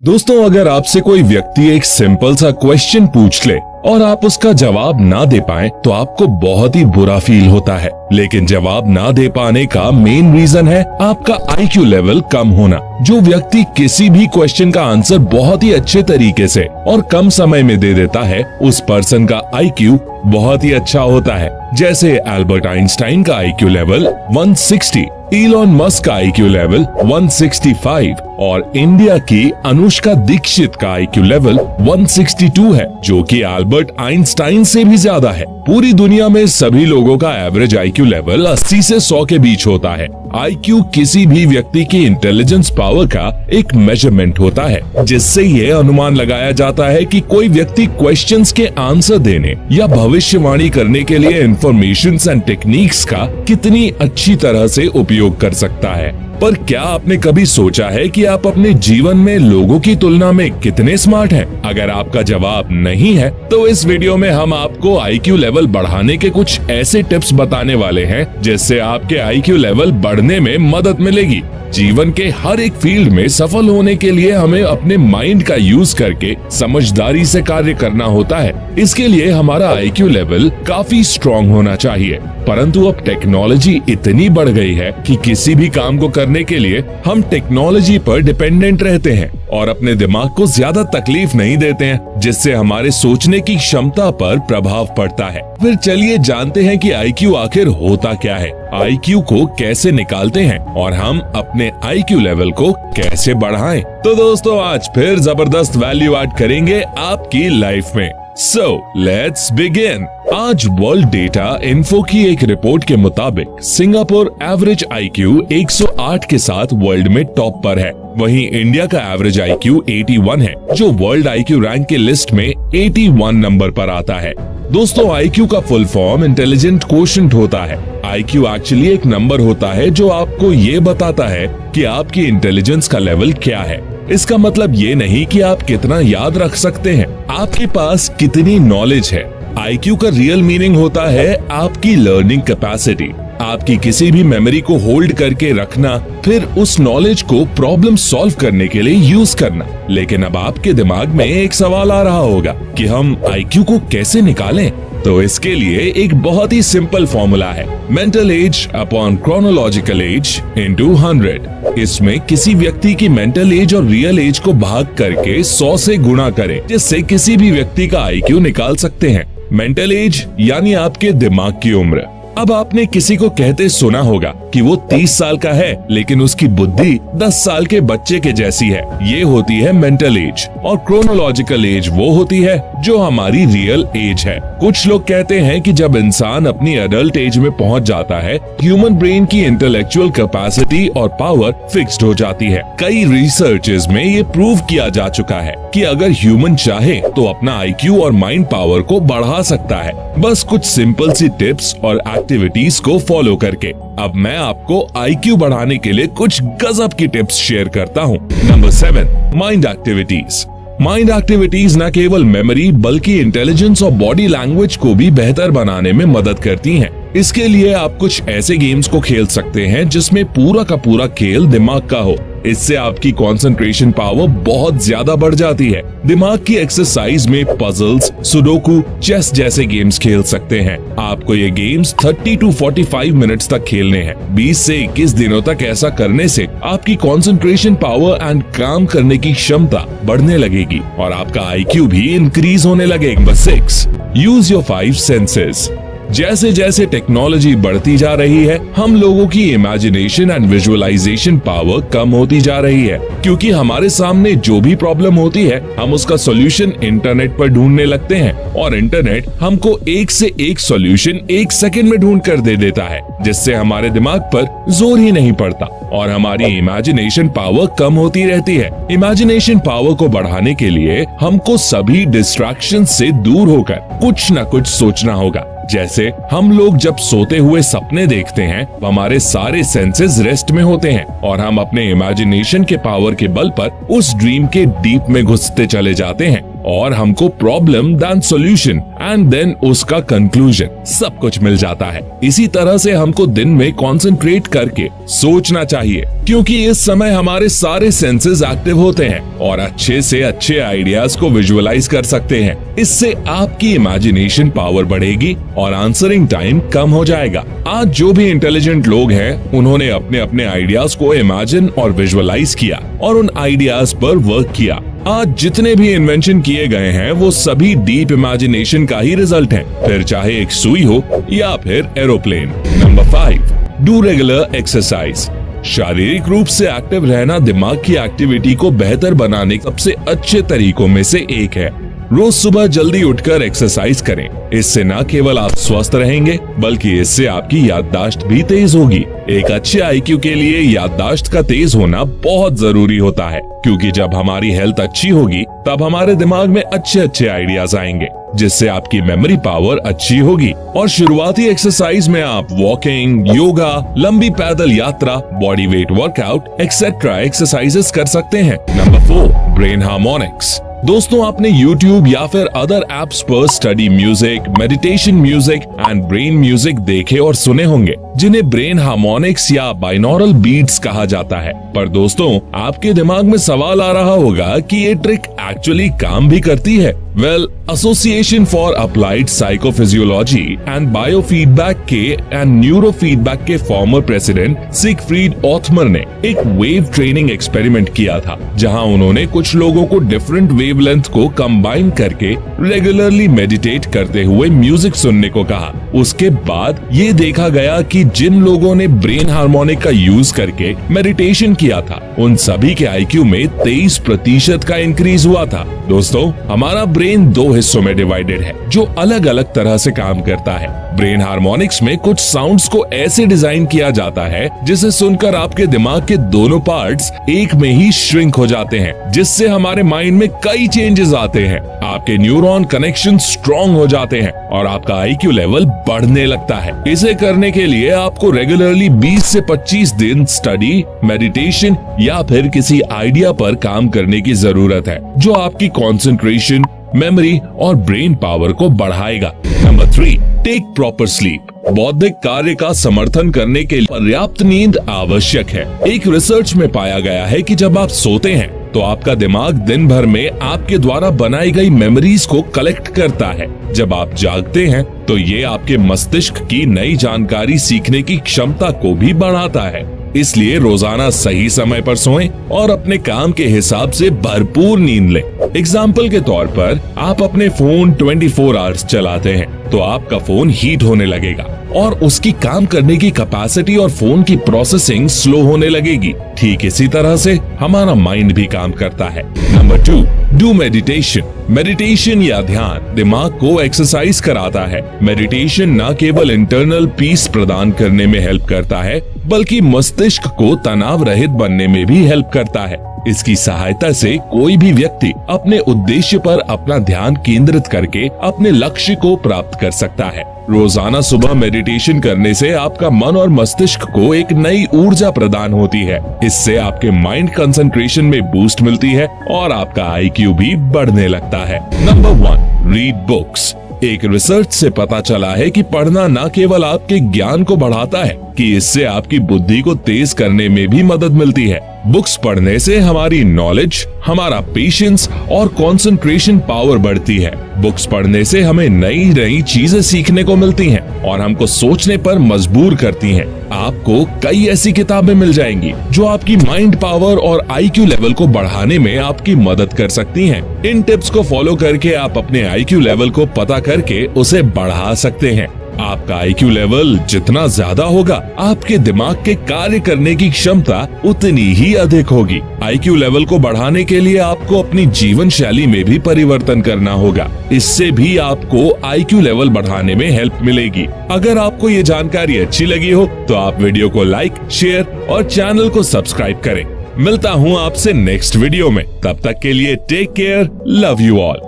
दोस्तों, अगर आपसे कोई व्यक्ति एक सिंपल सा क्वेश्चन पूछ ले और आप उसका जवाब ना दे पाएं, तो आपको बहुत ही बुरा फील होता है। लेकिन जवाब ना दे पाने का मेन रीजन है आपका आईक्यू लेवल कम होना। जो व्यक्ति किसी भी क्वेश्चन का आंसर बहुत ही अच्छे तरीके से और कम समय में दे देता है, उस पर्सन का आईक्यू बहुत ही अच्छा होता है। जैसे एल्बर्ट आइंस्टाइन का आईक्यू लेवल 160, इलॉन मस्क का आईक्यू लेवल 165 और इंडिया की अनुष्का दीक्षित का आईक्यू लेवल 162 है, जो कि एल्बर्ट आइंस्टाइन से भी ज्यादा है। पूरी दुनिया में सभी लोगों का एवरेज आईक्यू लेवल 80 से 100 के बीच होता है। आईक्यू किसी भी व्यक्ति की इंटेलिजेंस पावर का एक मेजरमेंट होता है, जिससे ये अनुमान लगाया जाता है कि कोई व्यक्ति क्वेश्चंस के आंसर देने या भविष्यवाणी करने के लिए इंफॉर्मेशंस एंड टेक्निक्स का कितनी अच्छी तरह से उपयोग कर सकता है। पर क्या आपने कभी सोचा है कि आप अपने जीवन में लोगों की तुलना में कितने स्मार्ट हैं? अगर आपका जवाब नहीं है, तो इस वीडियो में हम आपको आईक्यू लेवल बढ़ाने के कुछ ऐसे टिप्स बताने वाले हैं जिससे आपके आईक्यू लेवल बढ़ने में मदद मिलेगी। जीवन के हर एक फील्ड में सफल होने के लिए हमें अपने माइंड का यूज करके समझदारी से कार्य करना होता है। इसके लिए हमारा आईक्यू लेवल काफी स्ट्रॉन्ग होना चाहिए। परंतु अब टेक्नोलॉजी इतनी बढ़ गई है कि किसी भी काम को करने के लिए हम टेक्नोलॉजी पर डिपेंडेंट रहते हैं और अपने दिमाग को ज्यादा तकलीफ नहीं देते हैं, जिससे हमारे सोचने की क्षमता पर प्रभाव पड़ता है। फिर चलिए जानते हैं कि आईक्यू आखिर होता क्या है, आईक्यू को कैसे निकालते हैं और हम अपने आईक्यू लेवल को कैसे बढ़ाएं। तो दोस्तों, आज फिर जबरदस्त वैल्यू ऐड करेंगे आपकी लाइफ में। So, let's begin। आज वर्ल्ड डेटा इन्फो की एक रिपोर्ट के मुताबिक सिंगापुर एवरेज आईक्यू 108 के साथ वर्ल्ड में टॉप पर है। वहीं इंडिया का एवरेज आईक्यू 81 है, जो वर्ल्ड आईक्यू रैंक के लिस्ट में 81 नंबर पर आता है। दोस्तों, आईक्यू का फुल फॉर्म इंटेलिजेंट कोशेंट होता है। आईक्यू एक्चुअली एक नंबर होता है जो आपको ये बताता है कि आपकी इंटेलिजेंस का लेवल क्या है। इसका मतलब ये नहीं कि आप कितना याद रख सकते हैं, आपके पास कितनी नॉलेज है। आईक्यू का रियल मीनिंग होता है आपकी लर्निंग कैपेसिटी, आपकी किसी भी मेमोरी को होल्ड करके रखना, फिर उस नॉलेज को प्रॉब्लम सॉल्व करने के लिए यूज करना। लेकिन अब आपके दिमाग में एक सवाल आ रहा होगा कि हम आईक्यू को कैसे निकालें? तो इसके लिए एक बहुत ही सिंपल फॉर्मूला है, mental as upon chronological age into 100। इसमें किसी व्यक्ति की मेंटल एज और रियल एज को भाग करके 100 से गुणा करें, जिससे किसी भी व्यक्ति का आईक्यू निकाल सकते हैं। मेंटल एज यानी आपके दिमाग की उम्र। अब आपने किसी को कहते सुना होगा कि वो 30 साल का है, लेकिन उसकी बुद्धि 10 साल के बच्चे के जैसी है। ये होती है मेंटल एज। और क्रोनोलॉजिकल एज वो होती है जो हमारी रियल एज है। कुछ लोग कहते हैं कि जब इंसान अपनी एडल्ट एज में पहुंच जाता है, ह्यूमन ब्रेन की इंटेलेक्चुअल कैपेसिटी और पावर फिक्स्ड हो जाती है। कई रिसर्चेस में ये प्रूव किया जा चुका है कि अगर ह्यूमन चाहे तो अपना आईक्यू और माइंड पावर को बढ़ा सकता है, बस कुछ सिंपल सी टिप्स और एक्टिविटीज को फॉलो करके। अब मैं आपको आईक्यू बढ़ाने के लिए कुछ गजब की टिप्स शेयर करता हूँ। Number 7, mind activities. Mind activities न केवल मेमोरी बल्कि इंटेलिजेंस और बॉडी लैंग्वेज को भी बेहतर बनाने में मदद करती हैं। इसके लिए आप कुछ ऐसे गेम्स को खेल सकते हैं जिसमें पूरा का पूरा खेल दिमाग का हो। इससे आपकी कंसंट्रेशन पावर बहुत ज्यादा बढ़ जाती है। दिमाग की एक्सरसाइज में पजल्स, सुडोकू, चेस जैसे गेम्स खेल सकते हैं। आपको ये गेम्स 30 to 45 मिनट्स तक खेलने हैं। 20 से 21 दिनों तक ऐसा करने से आपकी कंसंट्रेशन पावर एंड काम करने की क्षमता बढ़ने लगेगी और आपका आईक्यू भी इंक्रीज होने लगेगा। Number 6, use your 5 senses. जैसे जैसे टेक्नोलॉजी बढ़ती जा रही है, हम लोगों की इमेजिनेशन एंड विजुअलाइजेशन पावर कम होती जा रही है, क्योंकि हमारे सामने जो भी प्रॉब्लम होती है, हम उसका सॉल्यूशन इंटरनेट पर ढूंढने लगते हैं और इंटरनेट हमको एक से एक सॉल्यूशन 1 सेकंड में ढूंढ कर दे देता है, जिससे हमारे दिमाग पर जोर ही नहीं पड़ता और हमारी इमेजिनेशन पावर कम होती रहती है। इमेजिनेशन पावर को बढ़ाने के लिए हमको सभी डिस्ट्रैक्शन से दूर होकर कुछ न कुछ सोचना होगा। जैसे हम लोग जब सोते हुए सपने देखते हैं, हमारे सारे सेंसेस रेस्ट में होते हैं और हम अपने इमेजिनेशन के पावर के बल पर उस ड्रीम के डीप में घुसते चले जाते हैं और हमको problem then solution and then उसका कंक्लूजन सब कुछ मिल जाता है। इसी तरह से हमको दिन में कंसंट्रेट करके सोचना चाहिए, क्योंकि इस समय हमारे सारे सेंसेस एक्टिव होते हैं और अच्छे से अच्छे आइडियाज को विजुअलाइज कर सकते हैं। इससे आपकी इमेजिनेशन पावर बढ़ेगी और आंसरिंग टाइम कम हो जाएगा। आज जो भी इंटेलिजेंट लोग हैं, उन्होंने अपने अपने आइडियाज को इमेजिन और विजुअलाइज किया और उन आइडियाज पर वर्क किया। आज जितने भी इन्वेंशन किए गए हैं वो सभी डीप इमेजिनेशन का ही रिजल्ट हैं, फिर चाहे एक सुई हो या फिर aeroplane. Number 5, do regular exercise. शारीरिक रूप से एक्टिव रहना दिमाग की एक्टिविटी को बेहतर बनाने के सबसे अच्छे तरीकों में से एक है। रोज सुबह जल्दी उठकर एक्सरसाइज करें। इससे न केवल आप स्वस्थ रहेंगे बल्कि इससे आपकी याददाश्त भी तेज होगी। एक अच्छे आईक्यू के लिए याददाश्त का तेज होना बहुत जरूरी होता है, क्योंकि जब हमारी हेल्थ अच्छी होगी तब हमारे दिमाग में अच्छे अच्छे आइडियाज आएंगे, जिससे आपकी मेमोरी पावर अच्छी होगी। और शुरुआती एक्सरसाइज में आप वॉकिंग, योगा, लंबी पैदल यात्रा, body weight workout etcetera exercises कर सकते हैं। Number 4, brain harmonics. दोस्तों, आपने YouTube या फिर अदर एप्स पर study music, meditation music and brain music देखे और सुने होंगे, जिन्हें ब्रेन हार्मोनिक्स या बाइनॉरल बीट्स कहा जाता है। पर दोस्तों, आपके दिमाग में सवाल आ रहा होगा कि ये ट्रिक एक्चुअली काम भी करती है। Well, association for applied psychophysiology and biofeedback के एंड न्यूरोफीडबैक के फॉर्मर प्रेसिडेंट सिगफ्रीड ऑथमर ने एक वेव ट्रेनिंग एक्सपेरिमेंट किया था, जहां उन्होंने कुछ लोगों को डिफरेंट वेवलेंथ को कंबाइन करके रेगुलरली मेडिटेट करते हुए म्यूजिक सुनने को कहा। उसके बाद ये देखा गया कि जिन लोगों ने ब्रेन हार्मोनिक का यूज करके मेडिटेशन किया था, उन सभी के आईक्यू में 23% का इंक्रीज हुआ था। दोस्तों, हमारा ब्रेन 2 हिस्सों में डिवाइडेड है, जो अलग अलग तरह से काम करता है। ब्रेन हार्मोनिक्स में कुछ साउंड्स को ऐसे डिजाइन किया जाता है जिसे सुनकर आपके दिमाग के दोनों पार्ट्स एक में ही श्रिंक हो जाते हैं, जिससे हमारे माइंड में कई चेंजेस आते हैं। आपके न्यूरॉन कनेक्शन स्ट्रॉन्ग हो जाते हैं और आपका आईक्यू लेवल बढ़ने लगता है। इसे करने के लिए आपको रेगुलरली 20 से 25 दिन स्टडी, मेडिटेशन या फिर किसी आइडिया पर काम करने की जरूरत है, जो आपकी कंसंट्रेशन, मेमोरी और ब्रेन पावर को बढ़ाएगा। Number 3, take proper sleep. बौद्धिक कार्य का समर्थन करने के लिए पर्याप्त नींद आवश्यक है। एक रिसर्च में पाया गया है कि जब आप सोते हैं तो आपका दिमाग दिन भर में आपके द्वारा बनाई गई मेमोरीज को कलेक्ट करता है। जब आप जागते हैं तो ये आपके मस्तिष्क की नई जानकारी सीखने की क्षमता को भी बढ़ाता है। इसलिए रोजाना सही समय पर सोएं और अपने काम के हिसाब से भरपूर नींद लें। एग्जाम्पल के तौर पर, आप अपने फोन 24 आवर्स चलाते हैं तो आपका फोन हीट होने लगेगा और उसकी काम करने की कैपेसिटी और फोन की प्रोसेसिंग स्लो होने लगेगी। ठीक इसी तरह से हमारा माइंड भी काम करता है। Number 2, do meditation. मेडिटेशन या ध्यान दिमाग को एक्सरसाइज कराता है। मेडिटेशन न केवल इंटरनल पीस प्रदान करने में हेल्प करता है, बल्कि मस्तिष्क को तनाव रहित बनने में भी हेल्प करता है। इसकी सहायता से कोई भी व्यक्ति अपने उद्देश्य पर अपना ध्यान केंद्रित करके अपने लक्ष्य को प्राप्त कर सकता है। रोजाना सुबह मेडिटेशन करने से आपका मन और मस्तिष्क को एक नई ऊर्जा प्रदान होती है। इससे आपके माइंड कंसंट्रेशन में बूस्ट मिलती है और आपका आईक्यू भी बढ़ने लगता है। Number 1, read books. एक रिसर्च से पता चला है कि पढ़ना न केवल आपके ज्ञान को बढ़ाता है, कि इससे आपकी बुद्धि को तेज करने में भी मदद मिलती है। बुक्स पढ़ने से हमारी नॉलेज, हमारा पेशेंस और कंसंट्रेशन पावर बढ़ती है। बुक्स पढ़ने से हमें नई नई चीजें सीखने को मिलती हैं और हमको सोचने पर मजबूर करती हैं। आपको कई ऐसी किताबें मिल जाएंगी जो आपकी माइंड पावर और आईक्यू लेवल को बढ़ाने में आपकी मदद कर सकती हैं। इन टिप्स को फॉलो करके आप अपने आईक्यू लेवल को पता करके उसे बढ़ा सकते हैं। आपका आईक्यू लेवल जितना ज्यादा होगा, आपके दिमाग के कार्य करने की क्षमता उतनी ही अधिक होगी। आईक्यू लेवल को बढ़ाने के लिए आपको अपनी जीवन शैली में भी परिवर्तन करना होगा। इससे भी आपको आईक्यू लेवल बढ़ाने में हेल्प मिलेगी। अगर आपको ये जानकारी अच्छी लगी हो तो आप वीडियो को लाइक, शेयर और चैनल को सब्सक्राइब करें। मिलता हूँ आपसे नेक्स्ट वीडियो में। तब तक के लिए take care, love you all.